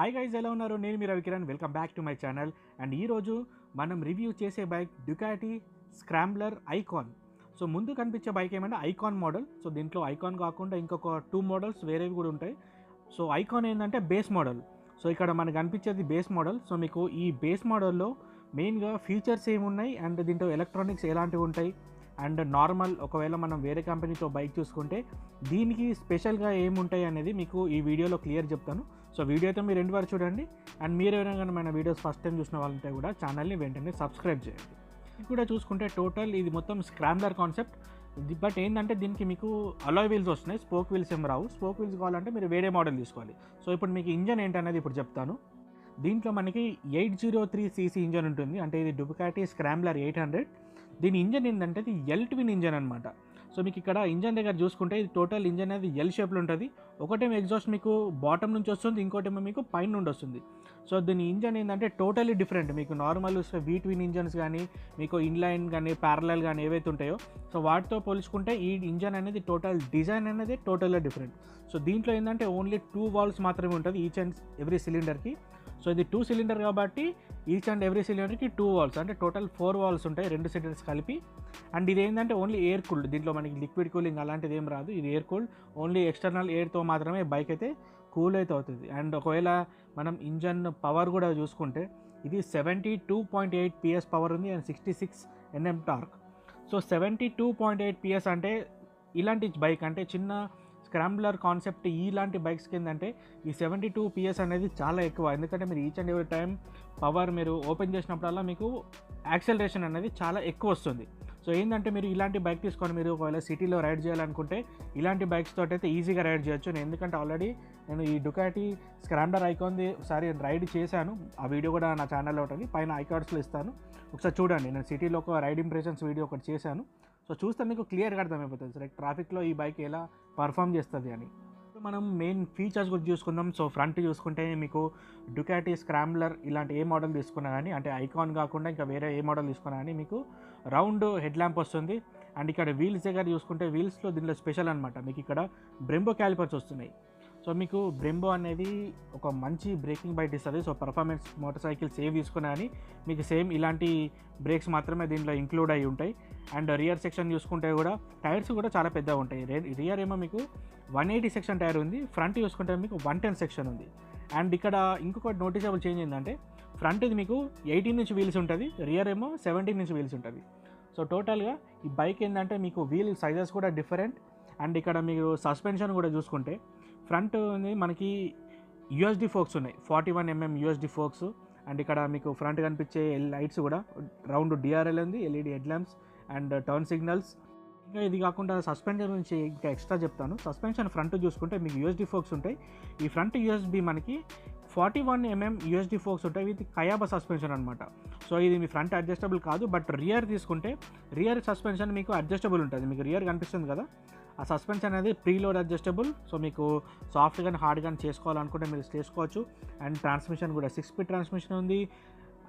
Hi guys, ఎలా ఉన్నారు? నేను మీ Ravikiran. Welcome back to my channel. And ఈరోజు మనం రివ్యూ చేసే bike Ducati Scrambler Icon. So ముందు కనిపించే బైక్ ఏమంటే ఐకాన్ మోడల్. సో దీంట్లో ఐకాన్ కాకుండా ఇంకొక 2 మోడల్స్ వేరేవి కూడా ఉంటాయి. సో ఐకాన్ ఏంటంటే బేస్ మోడల్. సో ఇక్కడ మనకు కనిపించేది బేస్ మోడల్. సో మీకు ఈ బేస్ మోడల్లో మెయిన్గా ఫీచర్స్ ఏమున్నాయి అండ్ దీంట్లో ఎలక్ట్రానిక్స్ ఎలాంటివి ఉంటాయి అండ్ నార్మల్ ఒకవేళ మనం వేరే కంపెనీతో బైక్ చూసుకుంటే దీనికి స్పెషల్గా ఏముంటాయి అనేది మీకు ఈ వీడియోలో క్లియర్ చెప్తాను. సో వీడియో అయితే మీరు ఎండ్ వరకు చూడండి. అండ్ మీరు ఎవరైనా మన వీడియోస్ ఫస్ట్ టైం చూసిన వాళ్ళంటే కూడా ఛానల్ని వెంటనే సబ్స్క్రైబ్ చేయండి. ఇది కూడా చూసుకుంటే టోటల్ ఇది మొత్తం స్క్రాంబ్లర్ కాన్సెప్ట్. బట్ ఏంటంటే దీనికి మీకు అలాయ్ వీల్స్ వస్తున్నాయి, స్పోక్ వీల్స్ ఏం రావు. స్పోక్ వీల్స్ కావాలంటే మీరు వేరే మోడల్ తీసుకోవాలి. సో ఇప్పుడు మీకు ఇంజన్ ఏంటనేది ఇప్పుడు చెప్తాను. దీంట్లో మనకి 803cc ఇంజన్ ఉంటుంది. అంటే ఇది డుకాటీ స్క్రాంబ్లర్ 800. దీని ఇంజన్ ఏంటంటే ఇది ఎల్ ట్విన్ ఇంజన్ అనమాట. సో మీకు ఇక్కడ ఇంజన్ దగ్గర చూసుకుంటే ఇది టోటల్ ఇంజన్ అనేది ఎల్ షేప్లో ఉంటుంది. ఒకటేమో ఎగ్జాస్ట్ మీకు బాటమ్ నుంచి వస్తుంది, ఇంకోటేమో మీకు పైన నుండి వస్తుంది. సో దీని ఇంజన్ ఏంటంటే టోటలీ డిఫరెంట్. మీకు నార్మల్ వీ ట్విన్ ఇంజన్స్ కానీ మీకు ఇన్లైన్ కానీ ప్యారలల్ కానీ ఏవైతే ఉంటాయో సో వాటితో పోల్చుకుంటే ఈ ఇంజన్ అనేది టోటల్ డిజైన్ అనేది టోటల్గా డిఫరెంట్. సో దీంట్లో ఏంటంటే ఓన్లీ 2 వాల్వ్స్ మాత్రమే ఉంటుంది ఈచ్ అండ్ ఎవ్రీ సిలిండర్కి. సో ఇది 2 సిలిండర్ కాబట్టి ఈచ్ అండ్ ఎవ్రీ సిలిండర్కి 2 వాల్వ్స్, అంటే టోటల్ 4 వాల్వ్స్ ఉంటాయి 2 సిలిండర్స్ కలిపి. అండ్ ఇది ఏంటంటే ఓన్లీ ఎయిర్ కూల్డ్. దీంట్లో మనకి లిక్విడ్ కూలింగ్ అలాంటిది ఏం రాదు. ఇది ఎయిర్ కూల్డ్, ఓన్లీ ఎక్స్టర్నల్ ఎయిర్తో మాత్రమే బైక్ అయితే కూల్ అయితే అవుతుంది. అండ్ ఒకవేళ మనం ఇంజన్ పవర్ కూడా చూసుకుంటే ఇది 72.8 PS పవర్ ఉంది and 66 Nm torque. So 72.8 PS అంటే ఇలాంటి బైక్ అంటే చిన్న స్క్రాంబ్లర్ కాన్సెప్ట్ ఇలాంటి బైక్స్కి ఏంటంటే ఈ 72 PS అనేది చాలా ఎక్కువ. ఎందుకంటే మీరు each and every time power మీరు ఓపెన్ చేసినప్పుడల్లా మీకు యాక్సెలరేషన్ అనేది చాలా ఎక్కువ వస్తుంది. సో ఏంటంటే మీరు ఇలాంటి బైక్ తీసుకొని మీరు ఒకవేళ సిటీలో రైడ్ చేయాలనుకుంటే ఇలాంటి బైక్స్ తోటి అయితే ఈజీగా రైడ్ చేయొచ్చు. ఎందుకంటే ఆల్రెడీ నేను ఈ డుకాటీ స్క్రాంబ్లర్ ఐకాన్ది ఒకసారి రైడ్ చేశాను. ఆ వీడియో కూడా నా ఛానల్లో ఉంటుంది, పైన ఐకార్డ్స్లో ఇస్తాను, ఒకసారి చూడండి. నేను సిటీలో ఒక రైడ్ ఇంప్రెషన్స్ వీడియో ఒకటి చేశాను. సో చూస్తే మీకు క్లియర్గా అర్థమైపోతుంది లైక్ ట్రాఫిక్లో ఈ బైక్ ఎలా పర్ఫామ్ చేస్తుంది అని. మనం మెయిన్ ఫీచర్స్ గురించి చూసుకుందాం. సో ఫ్రంట్ చూసుకుంటే మీకు డుకాటీ స్క్రాంబ్లర్ ఇలాంటి ఏ మోడల్ తీసుకున్నా కానీ, అంటే ఐకాన్ కాకుండా ఇంకా వేరే ఏ మోడల్ తీసుకున్నా కానీ మీకు రౌండ్ హెడ్ ల్యాంప్ వస్తుంది. అండ్ ఇక్కడ వీల్స్ దగ్గర చూసుకుంటే వీల్స్లో దీనిలో స్పెషల్ అనమాట, మీకు ఇక్కడ బ్రెంబో క్యాలిపర్స్ వస్తున్నాయి. సో మీకు బ్రెంబో అనేది ఒక మంచి బ్రేకింగ్ బైట్ ఇస్తుంది. సో పర్ఫార్మెన్స్ మోటార్ సైకిల్స్ ఏవి తీసుకున్నా కానీ మీకు సేమ్ ఇలాంటి బ్రేక్స్ మాత్రమే దీంట్లో ఇంక్లూడ్ అయి ఉంటాయి. అండ్ రియర్ సెక్షన్ చూసుకుంటే కూడా టైర్స్ కూడా చాలా పెద్దగా ఉంటాయి. రియర్ ఏమో మీకు 180 సెక్షన్ టైర్ ఉంది, ఫ్రంట్ చూసుకుంటే మీకు 110 సెక్షన్ ఉంది. అండ్ ఇక్కడ ఇంకొక నోటీసబుల్ చేంజ్ ఏంటంటే ఫ్రంట్ ఇది మీకు 18 ఇంచ్ వీల్స్ ఉంటుంది, రియర్ ఏమో 17 ఇంచ్ వీల్స్ ఉంటుంది. సో టోటల్గా ఈ బైక్ ఏంటంటే మీకు వీల్ సైజెస్ కూడా డిఫరెంట్. అండ్ ఇక్కడ మీరు సస్పెన్షన్ కూడా చూసుకుంటే ఫ్రంట్ మనకి యూఎస్డి ఫోక్స్ ఉన్నాయి, 41 mm యూఎస్డి ఫోక్స్. అండ్ ఇక్కడ మీకు ఫ్రంట్ కనిపించే లైట్స్ కూడా రౌండ్ డిఆర్ఎల్ ఉంది, LED head lamps and turn signals. ఇంకా ఇది కాకుండా సస్పెన్షన్ గురించి ఇంకా ఎక్స్ట్రా చెప్తాను. సస్పెన్షన్ ఫ్రంట్ చూసుకుంటే మీకు యూఎస్డి ఫోక్స్ ఉంటాయి. ఈ ఫ్రంట్ యూఎస్బి మనకి 41 mm యూఎస్డి ఫోక్స్ ఉంటాయి విత్ కయాబా సస్పెన్షన్ అనమాట. సో ఇది మీ ఫ్రంట్ అడ్జస్టబుల్ కాదు. బట్ రియర్ తీసుకుంటే రియర్ సస్పెన్షన్ మీకు అడ్జస్టబుల్ ఉంటుంది. మీకు రియర్ కనిపిస్తుంది కదా, ఆ సస్పెన్షన్ అనేది ప్రీలోడ్ అడ్జస్టబుల్. సో మీకు సాఫ్ట్ కానీ హార్డ్ కానీ చేసుకోవాలనుకుంటే మీరు చేసుకోవచ్చు. అండ్ ట్రాన్స్మిషన్ కూడా 6 స్పీడ్ ట్రాన్స్మిషన్ ఉంది,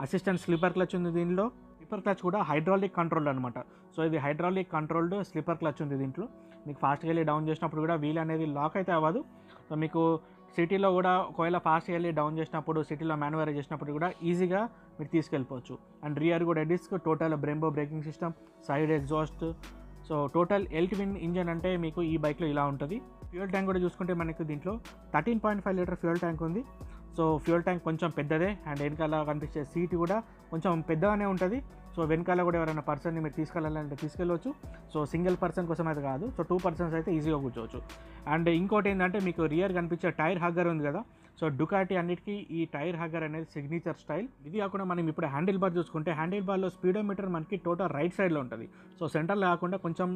అసిస్టెంట్ స్లీపర్ క్లచ్ ఉంది. దీనిలో స్లీపర్ క్లచ్ కూడా హైడ్రాలిక్ కంట్రోల్డ్ అనమాట. సో ఇది హైడ్రాలిక్ కంట్రోల్డ్ స్లీపర్ క్లచ్ ఉంది దీంట్లో. మీకు ఫాస్ట్గా వెళ్ళి డౌన్ చేసినప్పుడు కూడా వీల్ అనేది లాక్ అయితే అవ్వదు. సో మీకు సిటీలో కూడా ఒకవేళ ఫాస్ట్గా వెళ్ళి డౌన్ చేసినప్పుడు సిటీలో మాన్యువర్ చేసినప్పుడు కూడా ఈజీగా మీరు తీసుకెళ్ళిపోవచ్చు. అండ్ రియర్ కూడా disc, total Brembo braking system, side exhaust. So total L twin engine అంటే మీకు ఈ బైక్లో ఇలా ఉంటుంది. ఫ్యూయల్ ట్యాంక్ కూడా చూసుకుంటే మనకు దీంట్లో 13.5 లీటర్ ఫ్యూయల్ ట్యాంక్ ఉంది. సో ఫ్యూయల్ ట్యాంక్ కొంచెం పెద్దదే. అండ్ వెనకాల కనిపించే సీట్ కూడా కొంచెం పెద్దగానే ఉంటుంది. సో వెనకాల కూడా ఎవరైనా పర్సన్ని మీరు తీసుకెళ్ళాలంటే తీసుకెళ్ళవచ్చు. సో సింగిల్ పర్సన్ కోసం అయితే కాదు, సో 2 పర్సన్స్ అయితే ఈజీగా కూర్చోవచ్చు. అండ్ ఇంకోటి ఏంటంటే మీకు రియర్ కనిపించే టైర్ హగ్గర్ ఉంది కదా, సో డుకాటీ అన్నిటికీ ఈ టైర్ హగ్గర్ అనేది సిగ్నేచర్ స్టైల్. ఇది కాకుండా మనం ఇప్పుడు హ్యాండిల్ బార్ చూసుకుంటే హ్యాండిల్ బార్లో స్పీడోమీటర్ మనకి టోటల్ రైట్ సైడ్లో ఉంటుంది. సో సెంటర్లో కాకుండా కొంచెం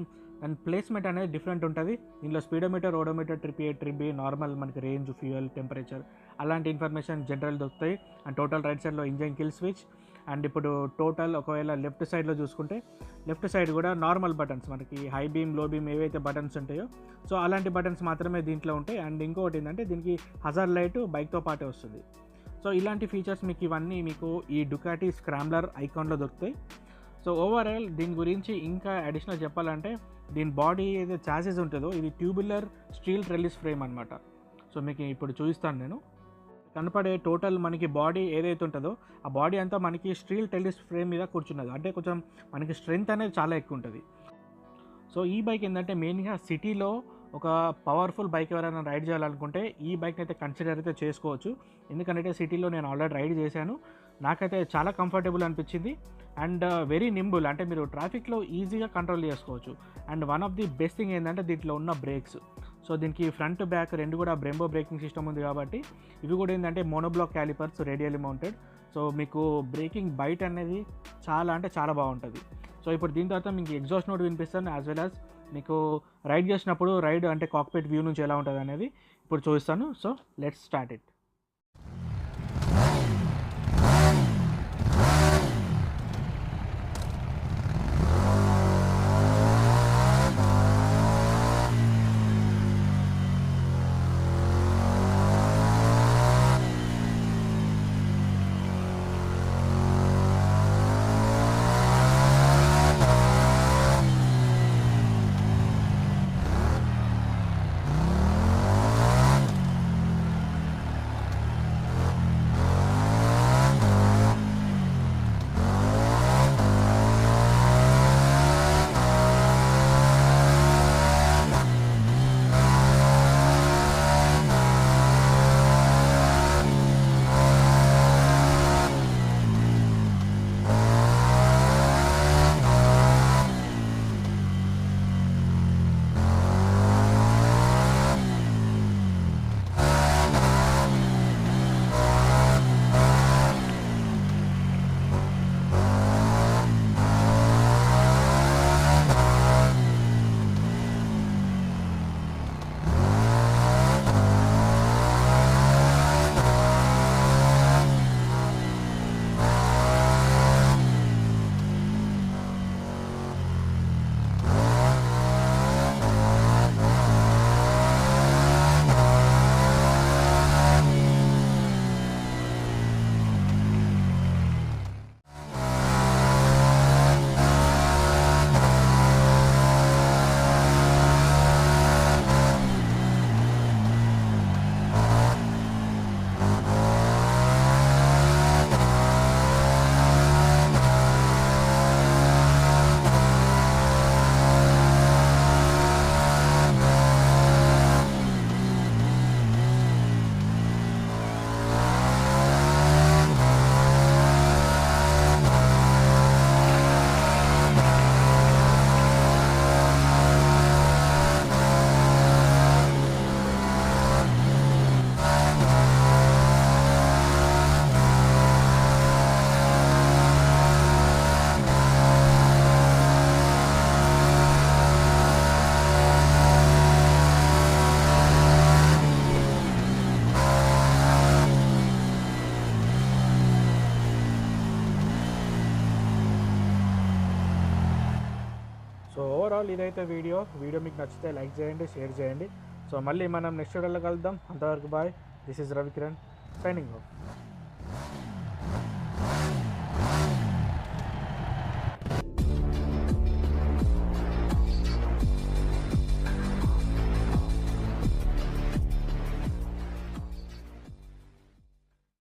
అండ్ ప్లేస్మెంట్ అనేది డిఫరెంట్ ఉంటుంది. దీనిలో స్పీడోమీటర్, ఓడోమీటర్, ట్రిప్ ఏ, ట్రిప్ బి, నార్మల్ మనకి రేంజ్, ఫ్యూయల్, టెంపరేచర్ అలాంటి ఇన్ఫర్మేషన్ జనరల్ దొరుకుతాయి. అండ్ టోటల్ రైట్ సైడ్లో ఇంజన్ కిల్ స్విచ్. అండ్ ఇప్పుడు టోటల్ ఒకవేళ లెఫ్ట్ సైడ్లో చూసుకుంటే లెఫ్ట్ సైడ్ కూడా నార్మల్ బటన్స్, మనకి హై బీమ్, లో బీమ్ ఏవైతే బటన్స్ ఉంటాయో సో అలాంటి బటన్స్ మాత్రమే దీంట్లో ఉంటాయి. అండ్ ఇంకొకటి ఏంటంటే దీనికి హజార్ లైట్ బైక్తో పాటే వస్తుంది. సో ఇలాంటి ఫీచర్స్ మీకు ఇవన్నీ మీకు ఈ డుకాటీ స్క్రాంబ్లర్ ఐకాన్లో దొరుకుతాయి. సో ఓవరాల్ దీని గురించి ఇంకా అడిషనల్ చెప్పాలంటే దీని బాడీ ఏదైతే చాసిస్ ఉంటుందో ఇది ట్యూబులర్ స్టీల్ ట్రెల్లిస్ ఫ్రేమ్ అనమాట. సో మీకు ఇప్పుడు చూపిస్తాను నేను. కనపడే టోటల్ మనకి బాడీ ఏదైతే ఉంటుందో ఆ బాడీ అంతా మనకి స్టీల్ టెలిస్ ఫ్రేమ్ మీద కూర్చున్నది, అంటే కొంచెం మనకి స్ట్రెంగ్త్ అనేది చాలా ఎక్కువ ఉంటుంది. సో ఈ బైక్ ఏంటంటే మెయిన్గా సిటీలో ఒక పవర్ఫుల్ బైక్ ఎవరైనా రైడ్ చేయాలనుకుంటే ఈ బైక్ని అయితే కన్సిడర్ అయితే చేసుకోవచ్చు. ఎందుకంటే సిటీలో నేను ఆల్రెడీ రైడ్ చేశాను, నాకైతే చాలా కంఫర్టబుల్ అనిపించింది. అండ్ వెరీ నింబుల్, అంటే మీరు ట్రాఫిక్లో ఈజీగా కంట్రోల్ చేసుకోవచ్చు. And one of the best thing ఏంటంటే దీంట్లో ఉన్న బ్రేక్స్. సో దీనికి ఫ్రంట్ బ్యాక్ రెండు కూడా బ్రెంబో బ్రేకింగ్ సిస్టమ్ ఉంది కాబట్టి ఇవి కూడా ఏంటంటే monoblock callipers radially mounted. So మీకు బ్రేకింగ్ బైట్ అనేది చాలా అంటే చాలా బాగుంటుంది. సో ఇప్పుడు దీని తర్వాత మీకు ఎగ్జాస్ట్ నోట్ వినిపిస్తాను, యాజ్ వెల్ యాజ్ మీకు రైడ్ చేసినప్పుడు రైడ్ అంటే కాక్పిట్ వ్యూ నుంచి ఎలా ఉంటుంది అనేది ఇప్పుడు చూపిస్తాను. So let's start it. So overall ఇదైతే వీడియో మీకు నచ్చితే లైక్ చేయండి, షేర్ చేయండి. సో మళ్ళీ మనం నెక్స్ట్ వీడియోలో కలుద్దాం. అంతవరకు bye. This is Ravikiran signing of.